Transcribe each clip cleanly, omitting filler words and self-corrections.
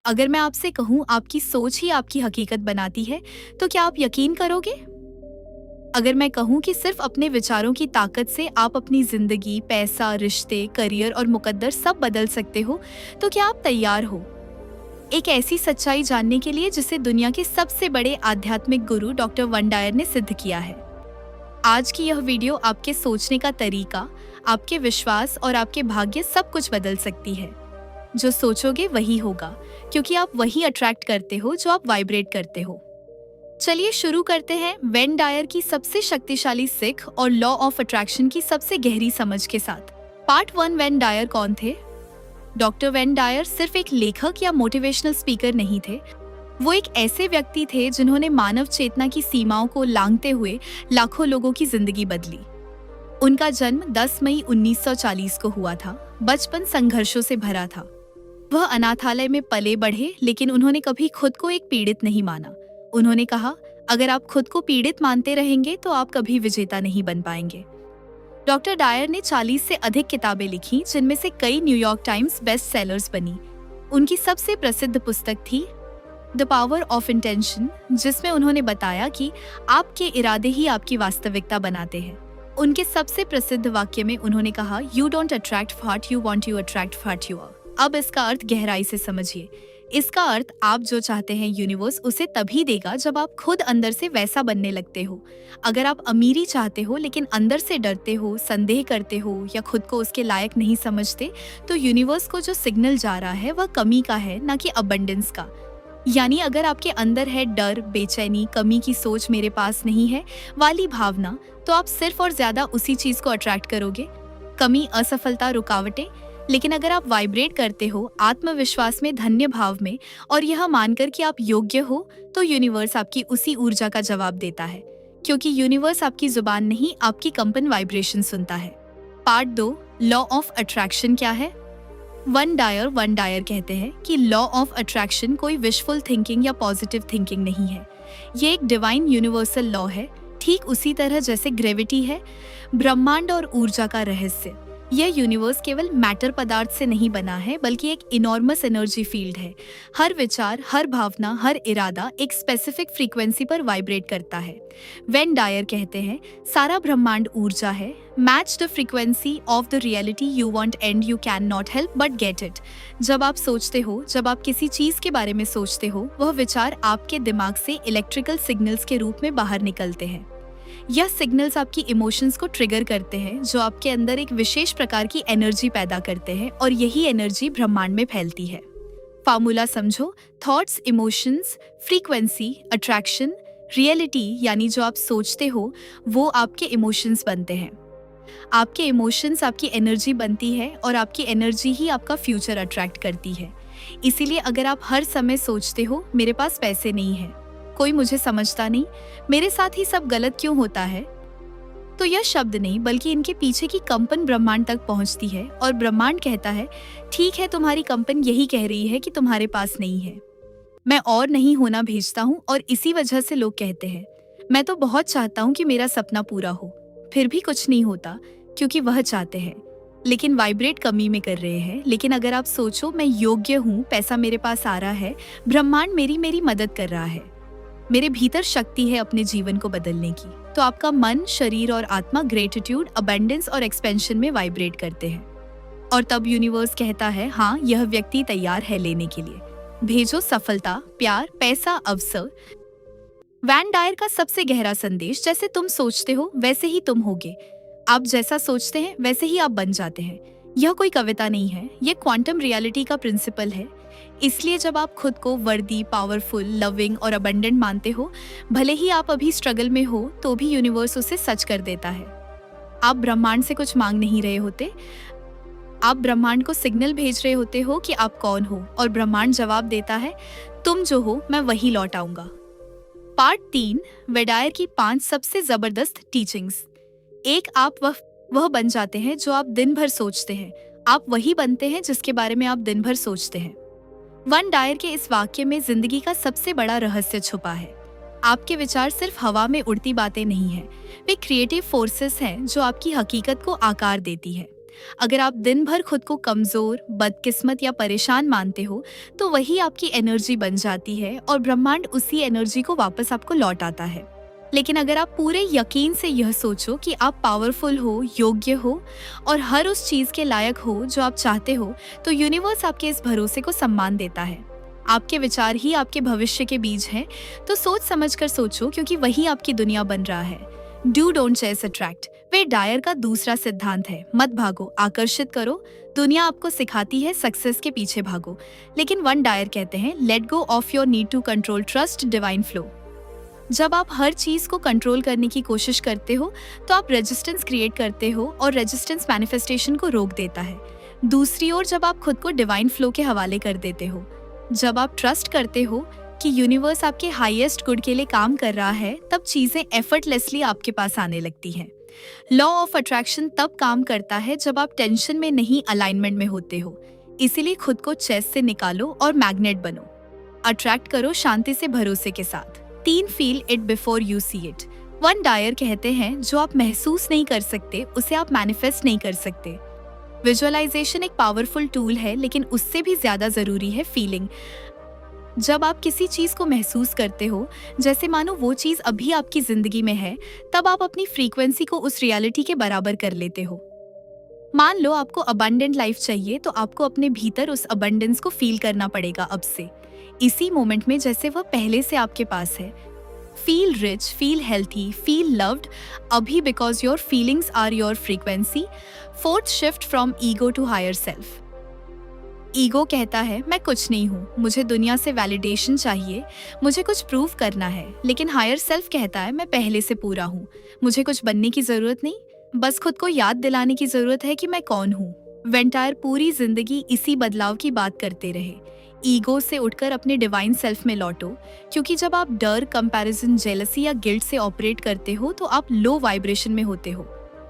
अगर मैं आपसे कहूँ आपकी सोच ही आपकी हकीकत बनाती है, तो क्या आप यकीन करोगे? अगर मैं कहूँ कि सिर्फ अपने विचारों की ताकत से आप अपनी जिंदगी, पैसा, रिश्ते, करियर और मुकद्दर सब बदल सकते हो, तो क्या आप तैयार हो एक ऐसी सच्चाई जानने के लिए जिसे दुनिया के सबसे बड़े आध्यात्मिक गुरु डॉक्टर वन डायर ने सिद्ध किया है? आज की यह वीडियो आपके सोचने का तरीका, आपके विश्वास और आपके भाग्य सब कुछ बदल सकती है। जो सोचोगे वही होगा, क्योंकि आप वही अट्रैक्ट करते हो जो आप वाइब्रेट करते हो। चलिए शुरू करते हैं वेन डायर की सबसे शक्तिशाली सीख और लॉ ऑफ अट्रैक्शन की सबसे गहरी समझ के साथ। पार्ट 1। वेन डायर कौन थे? डॉक्टर वेन डायर सिर्फ एक लेखक या मोटिवेशनल स्पीकर नहीं थे। वो एक ऐसे व्यक्ति थे जिन्होंने मानव चेतना की सीमाओं को लांघते हुए लाखों लोगों की जिंदगी बदली। उनका जन्म 10 मई 1940 को हुआ था। बचपन संघर्षों से भरा था। वह अनाथालय में पले बढ़े, लेकिन उन्होंने कभी खुद को एक पीड़ित नहीं माना। उन्होंने कहा, अगर आप खुद को पीड़ित मानते रहेंगे तो आप कभी विजेता नहीं बन पाएंगे। डॉक्टर डायर ने 40 से अधिक किताबें लिखी, जिनमें से कई न्यूयॉर्क टाइम्स बेस्ट सेलर्स बनी। उनकी सबसे प्रसिद्ध पुस्तक थी द पावर ऑफ इंटेंशन, जिसमें उन्होंने बताया कि आपके इरादे ही आपकी वास्तविकता बनाते हैं। उनके सबसे प्रसिद्ध वाक्य में उन्होंने कहा, you don't attract what you want, you attract what you are. अब इसका अर्थ गहराई से समझिए। इसका अर्थ, आप जो चाहते हैं यूनिवर्स उसे तभी देगा जब आप खुद अंदर से वैसा बनने लगते हो। अगर आप अमीरी चाहते हो लेकिन अंदर से डरते हो, संदेह करते हो या खुद को उसके लायक नहीं समझते, तो यूनिवर्स को जो सिग्नल जा रहा है वह कमी का है, ना कि अबंडेंस का। यानी अगर आपके अंदर है डर, बेचैनी, कमी की सोच, मेरे पास नहीं है वाली भावना, तो आप सिर्फ और ज्यादा उसी चीज को अट्रैक्ट करोगे। कमी, असफलता, रुकावटें। लेकिन अगर आप वाइब्रेट करते हो आत्मविश्वास में, धन्य भाव में और यह मानकर कि आप योग्य हो, तो यूनिवर्स आपकी उसी ऊर्जा का जवाब देता है, क्योंकि यूनिवर्स आपकी जुबान नहीं, आपकी कंपन वाइब्रेशन सुनता है। पार्ट 2। लॉ ऑफ अट्रैक्शन क्या है? वन डायर कहते हैं कि लॉ ऑफ अट्रैक्शन कोई विशफुल थिंकिंग या पॉजिटिव थिंकिंग नहीं है। ये एक डिवाइन यूनिवर्सल लॉ है, ठीक उसी तरह जैसे ग्रेविटी है, ब्रह्मांड और ऊर्जा का रहस्य। यह यूनिवर्स केवल मैटर, पदार्थ से नहीं बना है, बल्कि एक इनॉर्मस एनर्जी फील्ड है। हर विचार, हर भावना, हर इरादा एक स्पेसिफिक फ्रीक्वेंसी पर वाइब्रेट करता है। वेन डायर कहते हैं, सारा ब्रह्मांड ऊर्जा है। Match the frequency of the reality you want and you can not help but get it. जब आप सोचते हो, जब आप किसी चीज के बारे में सोचते हो, वह विचार आपके दिमाग से इलेक्ट्रिकल सिग्नल्स के रूप में बाहर निकलते हैं। यह सिग्नल्स आपकी इमोशंस को ट्रिगर करते हैं, जो आपके अंदर एक विशेष प्रकार की एनर्जी पैदा करते हैं, और यही एनर्जी ब्रह्मांड में फैलती है। फार्मूला समझो, thoughts, emotions, frequency, attraction, reality. यानी जो आप सोचते हो वो आपके इमोशंस बनते हैं। आपके इमोशंस आपकी एनर्जी बनती है, और आपकी एनर्जी ही आपका फ्यूचर अट्रैक्ट करती है। इसीलिए अगर आप हर समय सोचते हो, मेरे पास पैसे नहीं है, कोई मुझे समझता नहीं, मेरे साथ ही सब गलत क्यों होता है, तो यह शब्द नहीं बल्कि इनके पीछे की कंपन ब्रह्मांड तक पहुंचती है, और ब्रह्मांड कहता है, ठीक है, तुम्हारी कंपन यही कह रही है कि तुम्हारे पास नहीं है। मैं और नहीं होना भेजता हूँ, और इसी वजह से लोग कहते हैं, मैं तो बहुत चाहता हूँ कि मेरा सपना पूरा हो, फिर भी कुछ नहीं होता, क्योंकि वह चाहते हैं लेकिन वाइब्रेट कमी में कर रहे हैं। लेकिन अगर आप सोचो, मैं योग्य हूँ, पैसा मेरे पास आ रहा है, ब्रह्मांड मेरी मदद कर रहा है, मेरे भीतर शक्ति है अपने जीवन को बदलने की, तो आपका मन, शरीर और आत्मा ग्रेटिट्यूड, अबंडेंस और एक्सपेंशन में वाइब्रेट करते हैं। और तब यूनिवर्स कहता है, हाँ, यह व्यक्ति तैयार है लेने के लिए। भेजो सफलता, प्यार, पैसा, अवसर। वैन डायर का सबसे गहरा संदेश, जैसे तुम सोचते हो वैसे ही तुम होगे। आप जैसा सोचते हैं वैसे ही आप बन जाते हैं। यह कोई कविता नहीं है, यह क्वांटम रियलिटी का प्रिंसिपल है। इसलिए जब आप खुद को वर्दी, पावरफुल, लविंग और अबंडेंट मानते हो, भले ही आप अभी स्ट्रगल में हो, तो भी यूनिवर्स उसे सच कर देता है। आप ब्रह्मांड से कुछ मांग नहीं रहे होते, आप ब्रह्मांड को सिग्नल भेज रहे होते हो कि आप कौन हो, और ब्रह्मांड जवाब देता है, तुम जो हो मैं वही लौट आऊंगा। पार्ट 3। वेडायर की 5 सबसे जबरदस्त टीचिंग्स। 1। आप वह बन जाते हैं जो आप दिन भर सोचते हैं। आप वही बनते हैं जिसके बारे में आप दिन भर सोचते हैं। वन डायर के इस वाक्य में जिंदगी का सबसे बड़ा रहस्य छुपा है। आपके विचार सिर्फ हवा में उड़ती बातें नहीं हैं, वे क्रिएटिव फोर्सेस हैं जो आपकी हकीकत को आकार देती है। अगर आप दिन भर खुद को कमजोर, बदकिस्मत या परेशान मानते हो, तो वही आपकी एनर्जी बन जाती है और ब्रह्मांड उसी एनर्जी को वापस आपको लौटाता है। लेकिन अगर आप पूरे यकीन से यह सोचो कि आप पावरफुल हो, योग्य हो और हर उस चीज के लायक हो जो आप चाहते हो, तो यूनिवर्स आपके इस भरोसे को सम्मान देता है। आपके विचार ही आपके भविष्य के बीज हैं, तो सोच समझ कर सोचो, क्योंकि वही आपकी दुनिया बन रहा है। Do don't chase attract, Wayne Dyer का दूसरा सिद्धांत है। मत भागो, आकर्षित करो। दुनिया आपको सिखाती है सक्सेस के पीछे भागो, लेकिन वन डायर कहते हैं let go of your need to control, trust divine flow. जब आप हर चीज को कंट्रोल करने की कोशिश करते हो, तो आप रेजिस्टेंस क्रिएट करते हो और रेजिस्टेंस मैनिफेस्टेशन को रोक देता है। दूसरी ओर जब आप खुद को डिवाइन फ्लो के हवाले कर देते हो, जब आप ट्रस्ट करते हो कि यूनिवर्स आपके हाईएस्ट गुड के लिए काम कर रहा है, तब चीजें एफर्टलेसली आपके पास आने लगती हैं। लॉ ऑफ अट्रैक्शन तब काम करता है जब आप टेंशन में नहीं, अलाइनमेंट में होते हो। इसीलिए खुद को चेस से निकालो और मैग्नेट बनो। अट्रैक्ट करो शांति से, भरोसे के साथ। 3 feel it before you see it. Wayne Dyer कहते हैं जो आप महसूस नहीं कर सकते उसे आप मैनिफेस्ट नहीं कर सकते। विजुअलाइजेशन एक पावरफुल टूल है, लेकिन उससे भी ज्यादा जरूरी है फीलिंग। जब आप किसी चीज को महसूस करते हो, जैसे मानो वो चीज अभी आपकी जिंदगी में है, तब आप अपनी फ्रीक्वेंसी को उस रियलिटी के बराबर कर लेते हो। मान लो आपको अबंडेंट लाइफ चाहिए, तो आपको अपने भीतर उस अबंडेंस को फील करना पड़ेगा अब से, इसी मोमेंट में, जैसे वह पहले से आपके पास है। Feel rich, feel healthy, feel loved अभी, because your feelings are your frequency. 4th shift from ego to higher self. Ego कहता है मैं कुछ नहीं हूँ, मुझे दुनिया से वैलिडेशन चाहिए, मुझे कुछ प्रूव करना है। लेकिन हायर सेल्फ कहता है मैं पहले से पूरा हूँ, मुझे कुछ बनने की जरूरत नहीं, बस खुद को याद दिलाने की जरूरत है कि मैं कौन हूँ। वेंटायर पूरी जिंदगी इसी बदलाव की बात करते रहे। ईगो से उठकर अपने डिवाइन सेल्फ में लौटो, क्योंकि जब आप डर, कंपैरिजन, जेलसी या गिल्ट से ऑपरेट करते हो, तो आप लो वाइब्रेशन में होते हो,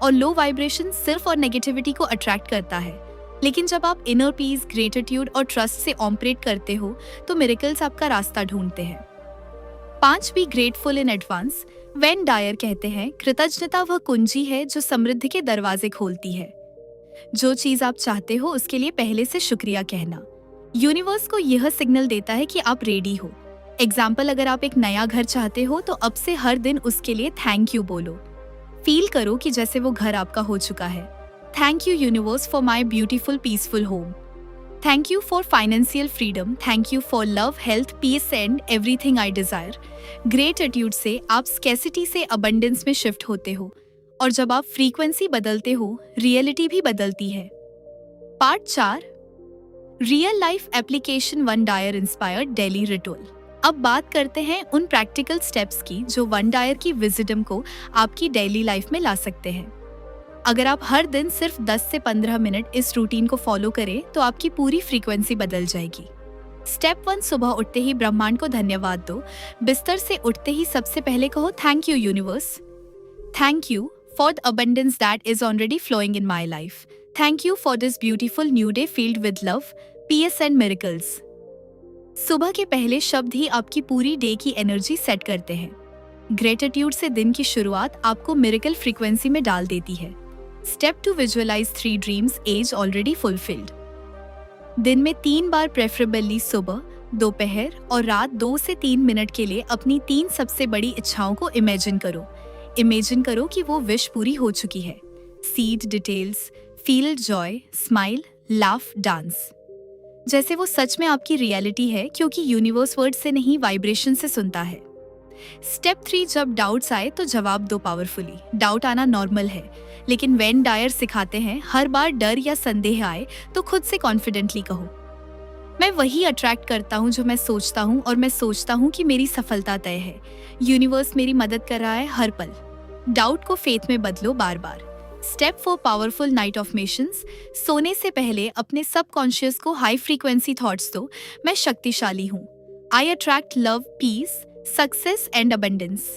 और लो वाइब्रेशन सिर्फ और नेगेटिविटी को अट्रैक्ट करता है। लेकिन जब आप इनर पीस, ग्रेटिट्यूड और ट्रस्ट से ऑपरेट करते हो, तो मिरेकल्स आपका रास्ता ढूंढते हैं। 5 be grateful in advance. Wayne Dyer कहते हैं कृतज्ञता वह कुंजी है जो समृद्धि के दरवाजे खोलती है। जो चीज आप चाहते हो उसके लिए पहले से शुक्रिया कहना यूनिवर्स को यह सिग्नल देता है कि आप रेडी हो। एग्जाम्पल, अगर आप एक नया घर चाहते हो, तो अब से हर दिन उसके लिए थैंक यू बोलो। फील करो कि जैसे वो घर आपका हो चुका है। Thank you universe for my beautiful peaceful home. Thank you for financial freedom. Thank you for love, health, peace and everything I desire. Great attitude से आप स्कैसिटी से अबंडेंस में शिफ्ट होते हो, और जब आप फ्रीक्वेंसी बदलते हो, रियलिटी भी बदलती है। Part 4, real life application one Dyer inspired daily ritual. अब बात करते हैं उन प्रैक्टिकल स्टेप्स की जो वन डायर की विजडम को आपकी डेली लाइफ में ला सकते हैं। अगर आप हर दिन सिर्फ 10 से 15 मिनट इस रूटीन को फॉलो करें, तो आपकी पूरी फ्रीक्वेंसी बदल जाएगी। स्टेप 1, सुबह उठते ही ब्रह्मांड को धन्यवाद दो। बिस्तर से उठते ही सबसे पहले कहो thank you universe. Thank you for the abundance that is already flowing in my life. Thank you for this beautiful new day filled with love, peace and miracles. सुबह के पहले शब्द ही आपकी पूरी डे की एनर्जी सेट करते हैं। Gratitude से दिन की शुरुआत आपको मिरेकल फ्रीक्वेंसी में डाल देती है। Step 2, visualise 3 dreams as already fulfilled. दिन में 3 बार, प्रेफरेबली सुबह, दोपहर और रात 2 से 3 मिनट के लिए अपनी 3 सबसे बड़ी इच्छाओं को इमेजिन करो। इमेजिन करो कि वो विश पूरी हो चुकी है। Seed details, feel Joy, smile, laugh, dance, जैसे वो सच में आपकी रियलिटी है, क्योंकि यूनिवर्स वर्ड से नहीं, वाइब्रेशन से सुनता है। स्टेप 3, जब डाउट्स आए तो जवाब दो पावरफुली। डाउट आना नॉर्मल है, लेकिन वेन डायर सिखाते हैं हर बार डर या संदेह आए तो खुद से कॉन्फिडेंटली कहो मैं वही अट्रैक्ट करता हूँ जो मैं सोचता हूँ, और मैं सोचता हूँ कि मेरी सफलता तय है। यूनिवर्स मेरी मदद कर रहा है हर पल। डाउट को फेथ में बदलो बार बार। Step 4, powerful night affirmations. सोने से पहले अपने सबकॉन्शियस को हाई फ्रीक्वेंसी थॉट्स दो। मैं शक्तिशाली हूँ। I attract love, peace, success and abundance.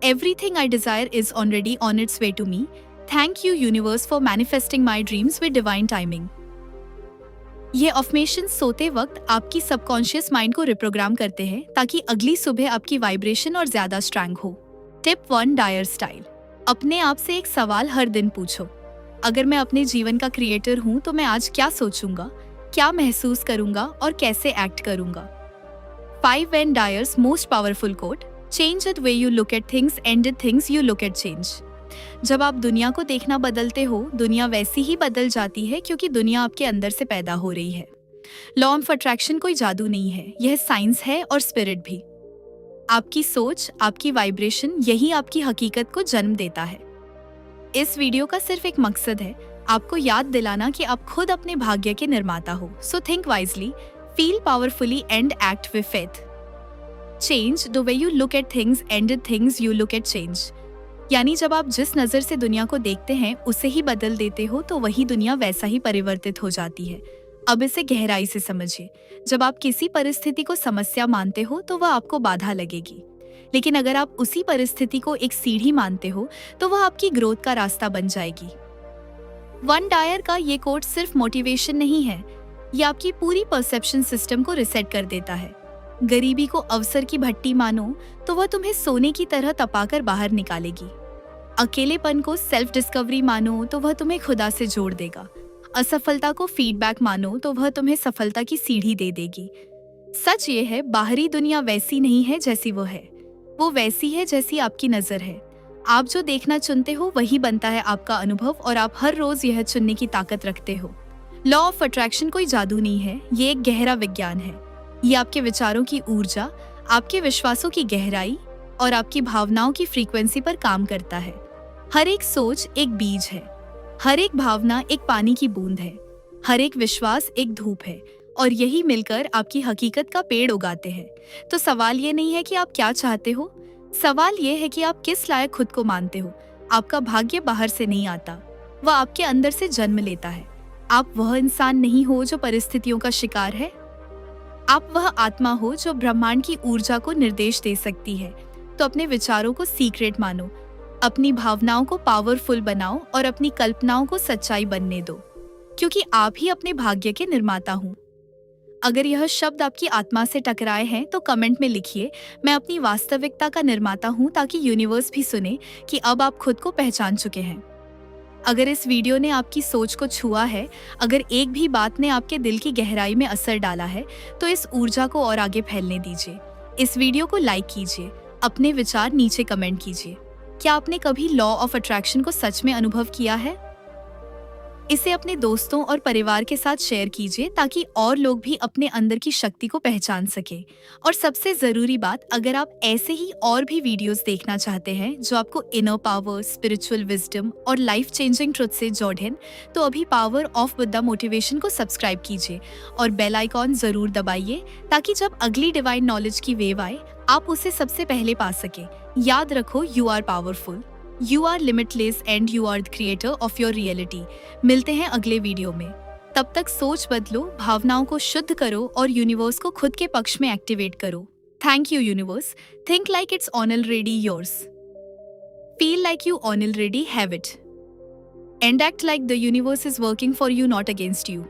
Everything I desire is already on its way to me. Thank you universe for manifesting my dreams with divine timing. ये affirmation सोते वक्त आपकी subconscious mind को reprogram करते हैं, ताकि अगली सुबह आपकी वाइब्रेशन और ज्यादा स्ट्रॉन्ग हो। Tip 1, Dyer style. अपने आप से एक सवाल हर दिन पूछो। अगर मैं अपने जीवन का क्रिएटर हूँ तो मैं आज क्या सोचूंगा, क्या महसूस करूंगा और कैसे एक्ट करूंगा। 5 Wayne Dyer's most powerful quote, change the way you look at things and the things you look at change। जब आप दुनिया को देखना बदलते हो, दुनिया वैसी ही बदल जाती है क्योंकि दुनिया आपके अंदर से पैदा हो रही है। लॉ ऑफ अट्रैक्शन कोई जादू नहीं है, यह साइंस है और स्पिरिट भी। आपकी सोच, आपकी वाइब्रेशन, यही आपकी हकीकत को जन्म देता है। इस वीडियो का सिर्फ एक मकसद है, आपको याद दिलाना कि आप खुद अपने भाग्य के निर्माता हो। So think wisely, feel powerfully and act with faith. Change the way you look at things and the things you look at change. यानी जब आप जिस नजर से दुनिया को देखते हैं उसे ही बदल देते हो तो वही दुनिया वैसा ही परिवर्तित हो जाती है। अब इसे गहराई से समझिए। जब आप किसी परिस्थिति को समस्या मानते हो तो वह आपको बाधा लगेगी, लेकिन अगर आप उसी परिस्थिति को एक सीढ़ी मानते हो तो वह आपकी ग्रोथ का रास्ता बन जाएगी। वन डायर का ये कोट सिर्फ मोटिवेशन नहीं है, ये आपकी पूरी परसेप्शन सिस्टम को रिसेट कर देता है। गरीबी को अवसर की भट्टी मानो तो वह तुम्हें सोने की तरह तपाकर बाहर निकालेगी। अकेलेपन को सेल्फ डिस्कवरी मानो तो वह तुम्हें खुदा से जोड़ देगा। असफलता को फीडबैक मानो तो वह तुम्हें सफलता की सीढ़ी दे देगी। सच ये है, बाहरी दुनिया वैसी नहीं है जैसी वो है, वो वैसी है जैसी आपकी नजर है। आप जो देखना चुनते हो वही बनता है आपका अनुभव, और आप हर रोज यह चुनने की ताकत रखते हो। लॉ ऑफ अट्रैक्शन कोई जादू नहीं है, ये एक गहरा विज्ञान है। ये आपके विचारों की ऊर्जा, आपके विश्वासों की गहराई और आपकी भावनाओं की फ्रीक्वेंसी पर काम करता है। हर एक सोच एक बीज है, हर एक भावना एक पानी की बूंद है, हर एक विश्वास एक धूप है, और यही मिलकर आपकी हकीकत का पेड़ उगाते हैं। तो सवाल ये नहीं है कि आप क्या चाहते हो, सवाल ये है कि आप किस लायक खुद को मानते हो। आपका भाग्य बाहर से नहीं आता, वह आपके अंदर से जन्म लेता है। आप वह इंसान नहीं हो जो परिस्थितियों का शिकार है, आप वह आत्मा हो जो ब्रह्मांड की ऊर्जा को निर्देश दे सकती है। तो अपने विचारों को सीक्रेट मानो, अपनी भावनाओं को पावरफुल बनाओ और अपनी कल्पनाओं को सच्चाई बनने दो, क्योंकि आप ही अपने भाग्य के निर्माता हो। अगर यह शब्द आपकी आत्मा से टकराए हैं तो कमेंट में लिखिए, मैं अपनी वास्तविकता का निर्माता हूँ, ताकि यूनिवर्स भी सुने कि अब आप खुद को पहचान चुके हैं। अगर इस वीडियो ने आपकी सोच को छुआ है, अगर एक भी बात ने आपके दिल की गहराई में असर डाला है, तो इस ऊर्जा को और आगे फैलने दीजिए। इस वीडियो को लाइक कीजिए, अपने विचार नीचे कमेंट कीजिए। क्या आपने कभी लॉ ऑफ अट्रैक्शन को सच में अनुभव किया है? इसे अपने दोस्तों और परिवार के साथ शेयर कीजिए, ताकि और लोग भी अपने अंदर की शक्ति को पहचान सके। और सबसे जरूरी बात, अगर आप ऐसे ही और भी वीडियोस देखना चाहते हैं जो आपको इनर पावर, स्पिरिचुअल विजडम और लाइफ चेंजिंग ट्रुथ से जोड़ें, तो अभी पावर ऑफ बुद्धा मोटिवेशन को सब्सक्राइब कीजिए और बेल आइकॉन जरूर दबाइए, ताकि जब अगली डिवाइन नॉलेज की वेव आए आप उसे सबसे पहले पा सके। याद रखो, you are powerful, you are limitless and you are the creator of your reality. मिलते हैं अगले वीडियो में। तब तक सोच बदलो, भावनाओं को शुद्ध करो और यूनिवर्स को खुद के पक्ष में एक्टिवेट करो। Thank you universe. Think like it's already yours, feel like you already have it, and act like the universe is working for you, not against you.